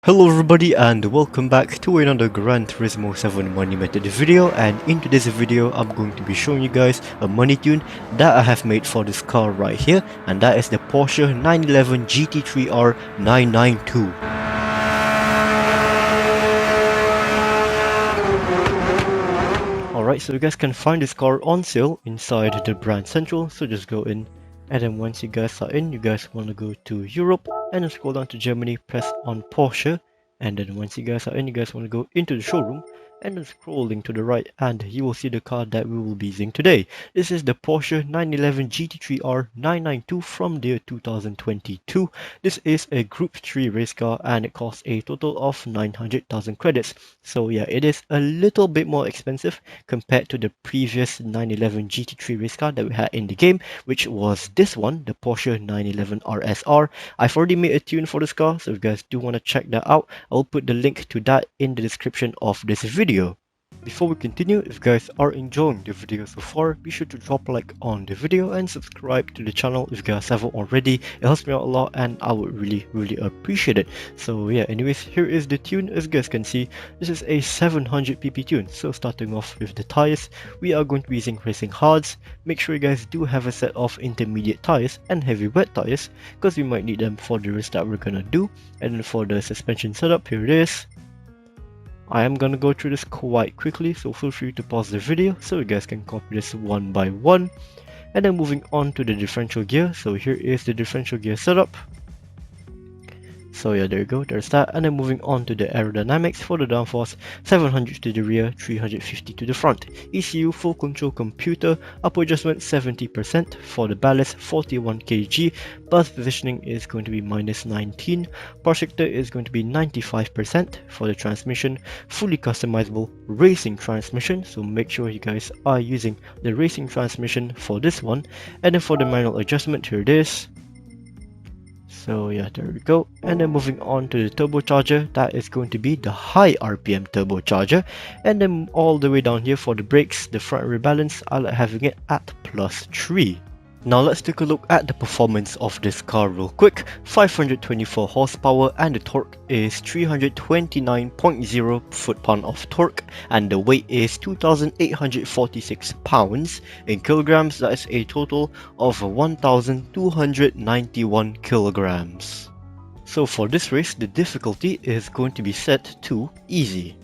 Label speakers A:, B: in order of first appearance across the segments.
A: Hello everybody and welcome back to another Gran Turismo 7 money method video, and in today's video I'm going to be showing you guys a money tune that I have made for this car right here, and that is the Porsche 911 GT3 R 992. Alright, so you guys can find this car on sale inside the brand central, so just go in, and then once you guys are in, you guys want to go to Europe and then scroll down to Germany, press on Porsche, and then once you guys are in, you guys want to go into the showroom and then scrolling to the right, and you will see the car that we will be using today. This is the Porsche 911 GT3 R 992 from the year 2022. This is a Group 3 race car and it costs a total of 900,000 credits. So yeah, it is a little bit more expensive compared to the previous 911 GT3 race car that we had in the game, which was this one, the Porsche 911 RSR. I've already made a tune for this car, so if you guys do want to check that out, I'll put the link to that in the description of this video. Before we continue, if you guys are enjoying the video so far, be sure to drop a like on the video and subscribe to the channel if you guys haven't already. It helps me out a lot and I would really appreciate it. So yeah, anyways, here is the tune. As you guys can see, this is a 700 pp tune. So starting off with the tires, we are going to be using racing hards. Make sure you guys do have a set of intermediate tires and heavy wet tires, because we might need them for the race that we're gonna do. And then for the suspension setup, here it is. I am gonna go through this quite quickly, so feel free to pause the video so you guys can copy this one by one. And then moving on to the differential gear, so here is the differential gear setup. So yeah, there you go, there's that. And then moving on to the aerodynamics. For the downforce, 700 to the rear, 350 to the front. ECU, full control computer, upper adjustment 70%. For the ballast, 41 kg. Bus positioning is going to be -19. Power sector is going to be 95%. For the transmission, fully customizable racing transmission, so make sure you guys are using the racing transmission for this one. And then for the manual adjustment, here it is. So yeah, there we go. And then moving on to the turbocharger, that is going to be the high RPM turbocharger. And then all the way down here for the brakes, the front rear balance, I like having it at +3. Now let's take a look at the performance of this car real quick. 524 horsepower and the torque is 329.0 foot-pound of torque, and the weight is 2,846 pounds. In kilograms, that is a total of 1,291 kilograms. So for this race, the difficulty is going to be set to easy.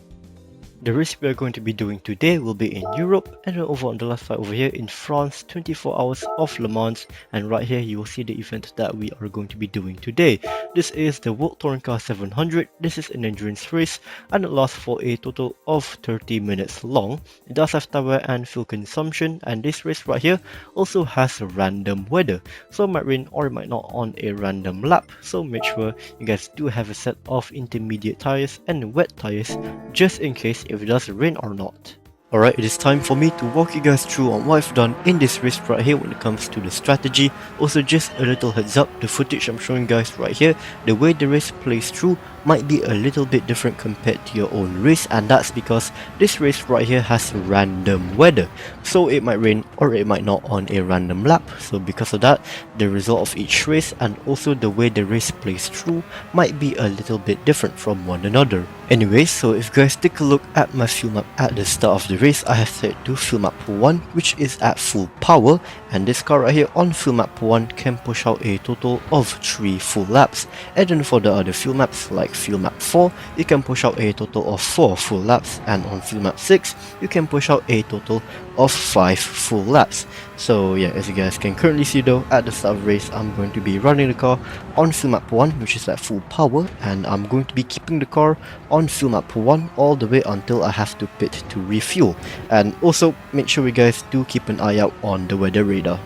A: The race we are going to be doing today will be in Europe, and then over on the left side over here in France, 24 hours of Le Mans, and right here you will see the event that we are going to be doing today. This is the World Touring Car 700. This is an endurance race and it lasts for a total of 30 minutes long. It does have tire and fuel consumption, and this race right here also has random weather, so it might rain or it might not on a random lap, so make sure you guys do have a set of intermediate tires and wet tires just in case if it does rain or not. Alright, it is time for me to walk you guys through on what I've done in this race right here when it comes to the strategy. Also, just a little heads up, the footage I'm showing you guys right here, the way the race plays through might be a little bit different compared to your own race, and that's because this race right here has random weather. So it might rain or it might not on a random lap. So because of that, the result of each race and also the way the race plays through might be a little bit different from one another. Anyways, so if you guys take a look at my fuel map at the start of the race, I have set to fuel map 1, which is at full power, and this car right here on fuel map 1 can push out a total of 3 full laps. And then for the other fuel maps like fuel map 4, you can push out a total of 4 full laps, and on fuel map 6 you can push out a total of 5 full laps. So yeah, as you guys can currently see though, at the start of the race I'm going to be running the car on fuel map 1, which is at full power, and I'm going to be keeping the car on fuel map 1 all the way until I have to pit to refuel. And also make sure you guys do keep an eye out on the weather radar.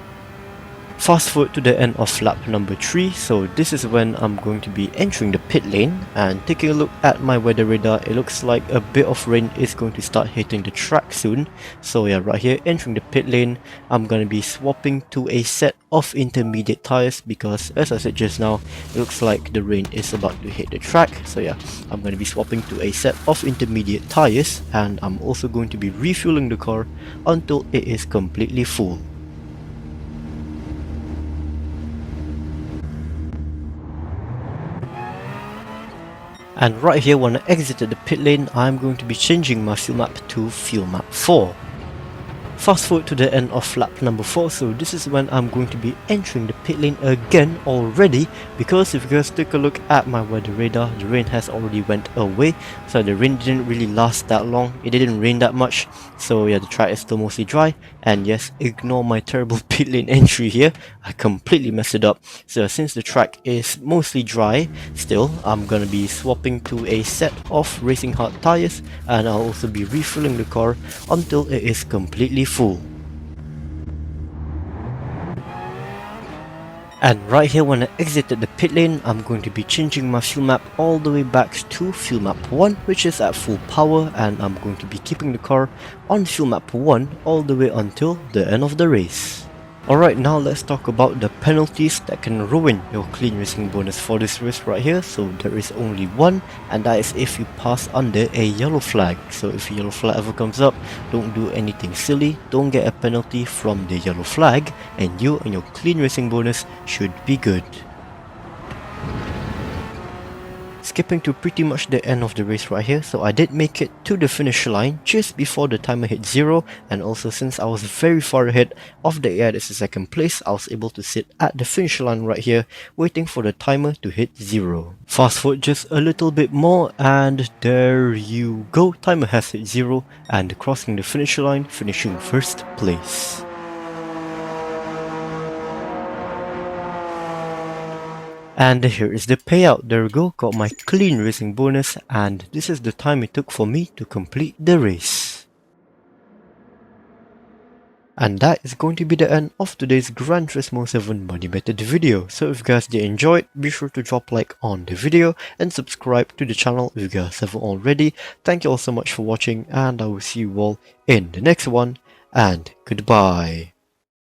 A: Fast forward to the end of lap number 3, so this is when I'm going to be entering the pit lane, and taking a look at my weather radar, it looks like a bit of rain is going to start hitting the track soon. So yeah, right here entering the pit lane, I'm going to be swapping to a set of intermediate tires because as I said just now, it looks like the rain is about to hit the track. So yeah, I'm going to be swapping to a set of intermediate tires, and I'm also going to be refueling the car until it is completely full. And right here when I exited the pit lane, I'm going to be changing my fuel map to fuel map 4. Fast forward to the end of lap number 4, so this is when I'm going to be entering the pit lane again already, because if you guys take a look at my weather radar, the rain has already went away, so the rain didn't really last that long, it didn't rain that much, so yeah, the track is still mostly dry, and yes, ignore my terrible pit lane entry here, I completely messed it up. So since the track is mostly dry still, I'm gonna be swapping to a set of racing hard tires, and I'll also be refilling the car until it is completely full. And right here when I exited the pit lane, I'm going to be changing my fuel map all the way back to fuel map 1, which is at full power, and I'm going to be keeping the car on fuel map 1 all the way until the end of the race. Alright, now let's talk about the penalties that can ruin your clean racing bonus for this race right here. So there is only one, and that is if you pass under a yellow flag. So if a yellow flag ever comes up, don't do anything silly, don't get a penalty from the yellow flag, and you and your clean racing bonus should be good. Skipping to pretty much the end of the race right here, so I did make it to the finish line just before the timer hit 0, and also since I was very far ahead of the AI that's in second place, I was able to sit at the finish line right here waiting for the timer to hit 0. Fast forward just a little bit more and there you go, timer has hit 0 and crossing the finish line, finishing first place. And here is the payout. There we go, got my clean racing bonus, and this is the time it took for me to complete the race. And that is going to be the end of today's Gran Turismo 7 Money Method video. So if you guys did enjoy it, be sure to drop a like on the video and subscribe to the channel if you guys haven't already. Thank you all so much for watching, and I will see you all in the next one, and goodbye.